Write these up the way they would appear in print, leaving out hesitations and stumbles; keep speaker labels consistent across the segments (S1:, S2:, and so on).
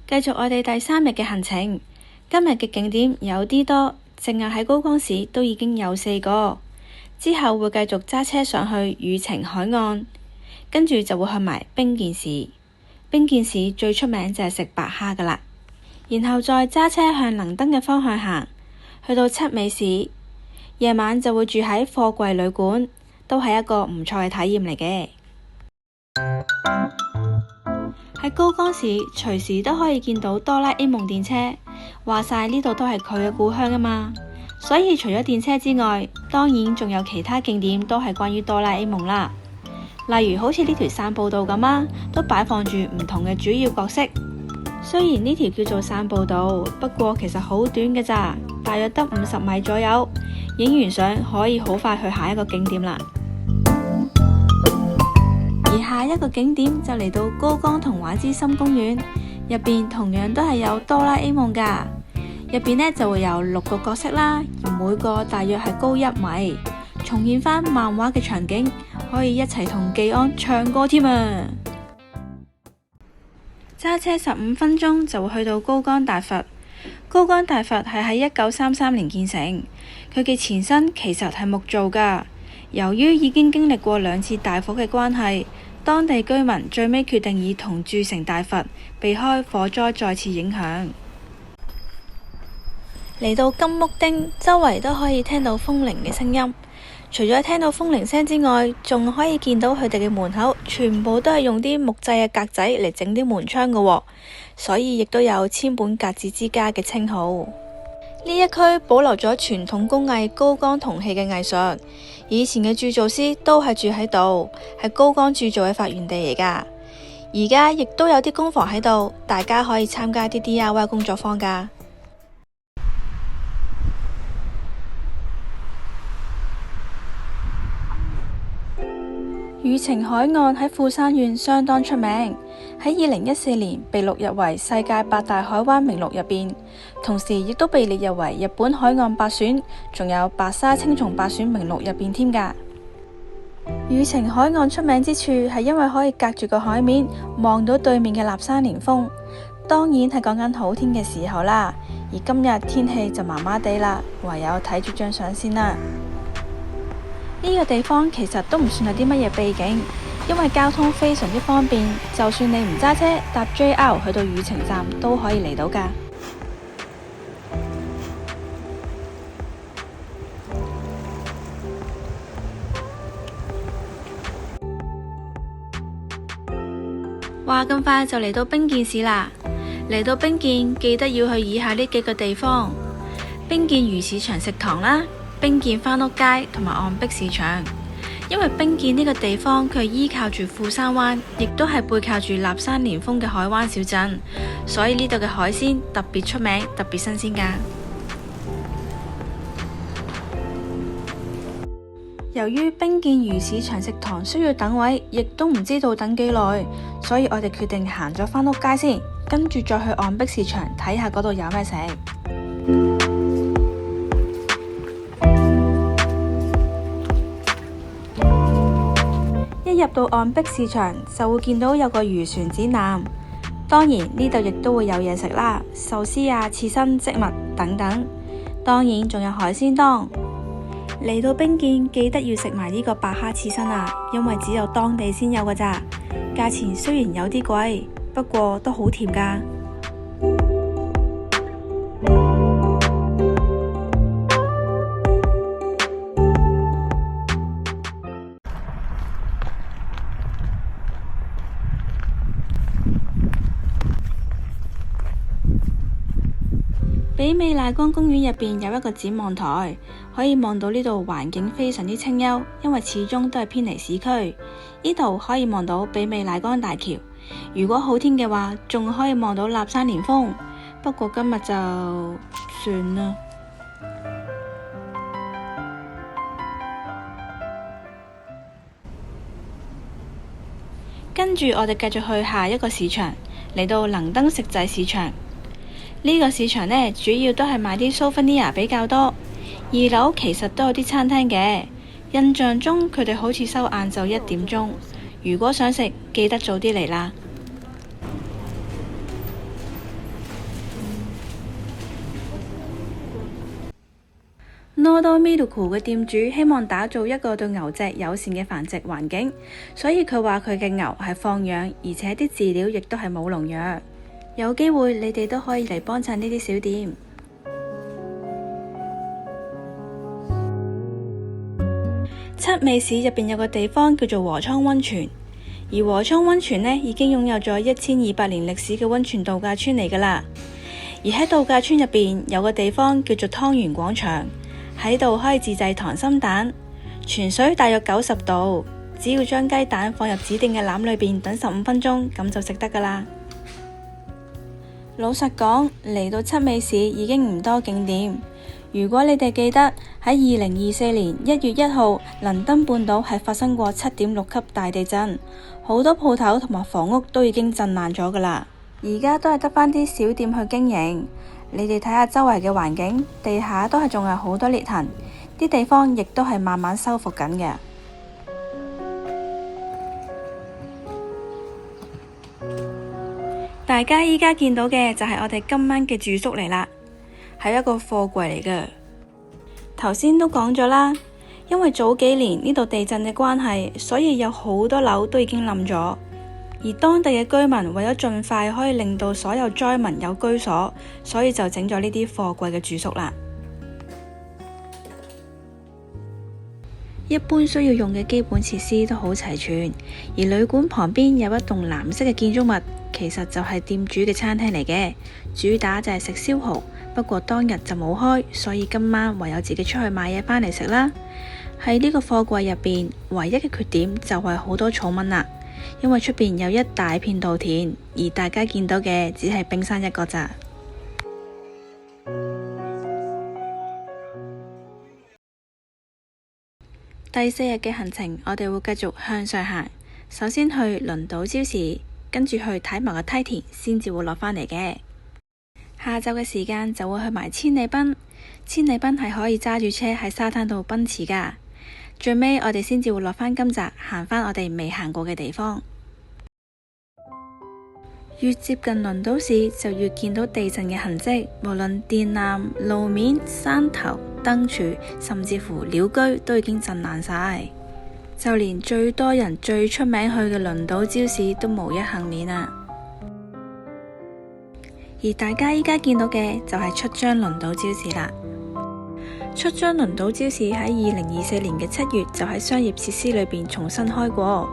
S1: 繼續我哋第3日嘅行程。今日嘅景點有啲多，淨係喺高崗市都已經有4個。之後會繼續揸車上去宇晴海岸，跟住就會去埋冰見市。冰見市最出名就係食白蝦噶啦。然後再揸車向能登嘅方向行，去到七尾市，夜晚就會住喺貨櫃旅館，都係一個唔錯嘅體驗嚟嘅。喺高崗市隨時都可以見到哆啦 A 夢電車，話晒呢度都係佢嘅故鄉啊嘛。所以除咗電車之外，當然仲有其他景點都係關於哆啦 A 夢啦。例如好似呢條散步道咁啊，都擺放住唔同嘅主要角色。雖然呢條叫做散步道，不過其實好短嘅咋，大約得50米左右。影完相可以好快去下一個景點啦。而下一個景點就嚟到高崗童話之森公園，入邊同樣都係有哆啦 A 夢噶。入邊呢就會有6個角色啦，而每個大約係高1米，重現翻漫畫嘅場景，可以一齊同技安唱歌添啊！揸車15分鐘就會去到高崗大佛。高崗大佛係喺1933年建成，佢嘅前身其實係木造噶。由於已經經歷過2次大火嘅關係，當地居民最尾決定以銅鑄成大佛，避開火災再次影響。嚟到金屋町，周圍都可以聽到風鈴嘅聲音。除咗聽到風鈴聲之外，仲可以見到佢哋嘅門口全部都係用啲木製嘅格仔嚟整啲門窗嘅，所以亦都有千本格子之家嘅稱號。呢一區保留咗傳統工藝高崗銅器嘅藝術，以前嘅鑄造師都係住喺度，係高崗鑄造嘅發源地嚟噶。而家亦都有啲工房喺度，大家可以參加啲 DIY 工作坊噶。宇晴海岸喺富山縣相當出名，喺2014年被錄入為世界8大海灣名錄入邊，同時亦都被列入為日本海岸8選，仲有白沙青松8選名錄入邊添噶。宇晴海岸出名之處係因為可以隔住個海面望到對面嘅立山連峰，當然係講緊好天嘅時候啦。而今日天氣就麻麻地啦，唯有睇住張相先啦。呢個地方其實都唔算係啲乜嘢秘境，因為交通非常之方便，就算你唔揸車，搭 JR 去到宇晴站都可以嚟到噶。話咁快就嚟到冰見市啦！嚟到冰見記得要去以下呢幾個地方：冰見魚市場食堂啦，冰見番屋街同埋岸壁市場。因為冰見呢個地方佢係依靠住富山灣，亦都係背靠住立山連峰嘅海灣小鎮，所以呢度嘅海鮮特別出名，特別新鮮噶。由於冰見魚市場食堂需要等位，亦都唔知道等幾耐，所以我哋決定行咗番屋街先，跟住再去岸壁市場睇下嗰度有咩食。一入到岸壁市場就會見到有個漁船展覽，當然呢度亦都會有嘢食啦，壽司啊、刺身、漬物等等，當然仲有海鮮檔。嚟到冰見記得要食埋呢個白蝦刺身啊，因為只有當地先有㗎咋，價錢雖然有啲貴，不過都好甜㗎。比美賴江公園入邊有一個展望台，可以望到呢度環境非常之清幽，因為始終都係偏離市區。呢度可以望到比美賴江大橋，如果好天嘅話，仲可以望到立山連峰。不過今日就算啦。跟住我哋繼續去下一個市場，嚟到能登食祭市場。呢個市場呢，主要都係賣啲 souvenir 比較多。2樓其實都有啲餐廳嘅，印象中佢哋好似收晏晝1點鐘。如果想食，記得早啲嚟啦。Komodo Miruku 嘅店主希望打造一個對牛隻友善嘅繁殖環境，所以佢話佢嘅牛係放養，而且啲飼料亦都係冇農藥。有機會你哋都可以嚟幫襯呢啲小店。七尾市入邊有個地方叫做和倉溫泉，而和倉溫泉呢已經擁有咗1200年歷史嘅溫泉度假村嚟噶啦。而喺度假村入邊有個地方叫做湯圓廣場，喺度可以自製溏心蛋，泉水大約90度，只要將雞蛋放入指定嘅籃裏邊等15分鐘，咁就食得噶啦。老實講，嚟到七尾市已經唔多景點。如果你哋記得喺2024年1月1號，能登半島係發生過7.6級大地震，好多鋪頭同埋房屋都已經震爛咗噶啦。而家都係得返啲小店去經營。你哋睇下周圍嘅環境，地下都係仲有好多裂痕，啲地方亦都係慢慢修復緊嘅。大家依家見到嘅就係我哋今晚嘅住宿嚟啦。係一個貨櫃嚟嘅。頭先都講咗啦，因為早幾年呢度地震嘅關係，所以有好多樓都已經冧咗。而當地嘅居民為咗盡快可以令到所有災民有居所，所以就整咗呢啲貨櫃嘅住宿啦。一般需要用嘅基本設施都好齊全，而旅館旁邊有一棟藍色嘅建築物，其實就係店主嘅餐廳嚟嘅，主打就係食燒蠔。不過當日就冇開，所以今晚唯有自己出去買嘢返嚟食啦。喺呢個貨櫃入邊，唯一嘅缺點就係好多草蚊啦，因為出邊有一大片稻田，而大家見到嘅只係冰山一角咋。第4日嘅行程，我哋會繼續向上行，首先去輪島朝市，跟住去睇埋個梯田，先至會落返嚟嘅。下晝嘅時間就會去埋千里濱，千里濱係可以揸住車喺沙灘度奔馳噶。最尾我哋先至會落返金澤，行返我哋未行過嘅地方。越接近輪島市，就越見到地震嘅痕跡，無論電纜、路面、山頭、燈柱，甚至乎鳥居都已經震爛晒，就連最多人、最出名去嘅輪島朝市都無一幸免啊！而大家依家見到嘅就係出張輪島朝市啦。出張輪島朝市喺2024年嘅7月就喺商業設施裏邊重新開過。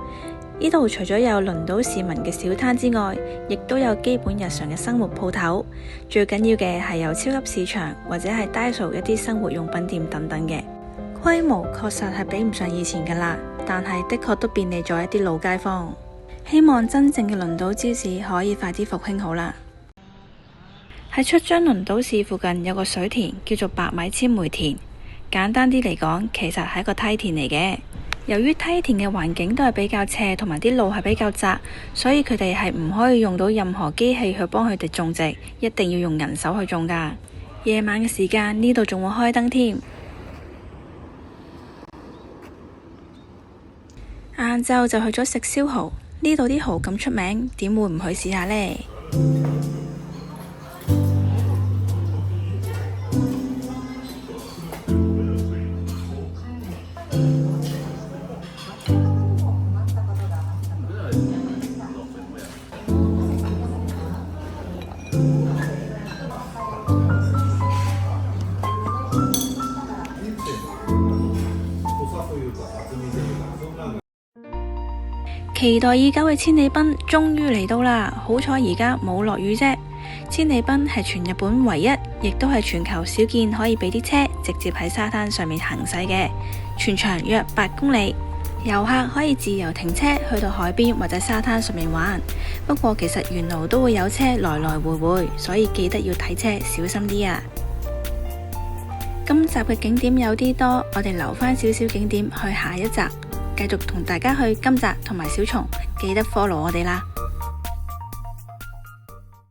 S1: 呢度除咗有輪島市民嘅小攤之外，亦都有基本日常嘅生活鋪頭。最緊要嘅係有超級市場或者係 Daiso 一啲生活用品店等等嘅。規模確實係比唔上以前噶啦，但係的確都便利咗一啲老街坊。希望真正嘅輪島朝市可以快啲復興好啦。喺出張輪島市附近有個水田叫做白米纖梅田，簡單啲嚟講，其實係一個梯田嚟嘅。由於梯田嘅環境都係比較斜，同埋啲路係比較窄，所以佢哋係唔可以用到任何機器去幫佢哋種植，一定要用人手去種噶。夜晚嘅時間呢度仲會開燈添。晏晝就去咗食燒蠔，呢度啲蠔咁出名，點會唔去試下呢？期待已久嘅千里濱終於嚟到啦！好彩而家冇落雨啫。千里濱係全日本唯一，亦都係全球少見可以俾啲車直接喺沙灘上面行駛嘅，全長約8公里。遊客可以自由停車去到海邊或者沙灘上面玩。不過其實沿路都會有車來來回回，所以記得要睇車，小心啲啊！今集嘅景點有啲多，我哋留返少少景點去下一集。繼續同大家去金澤同埋小松，記得 follow 我哋啦！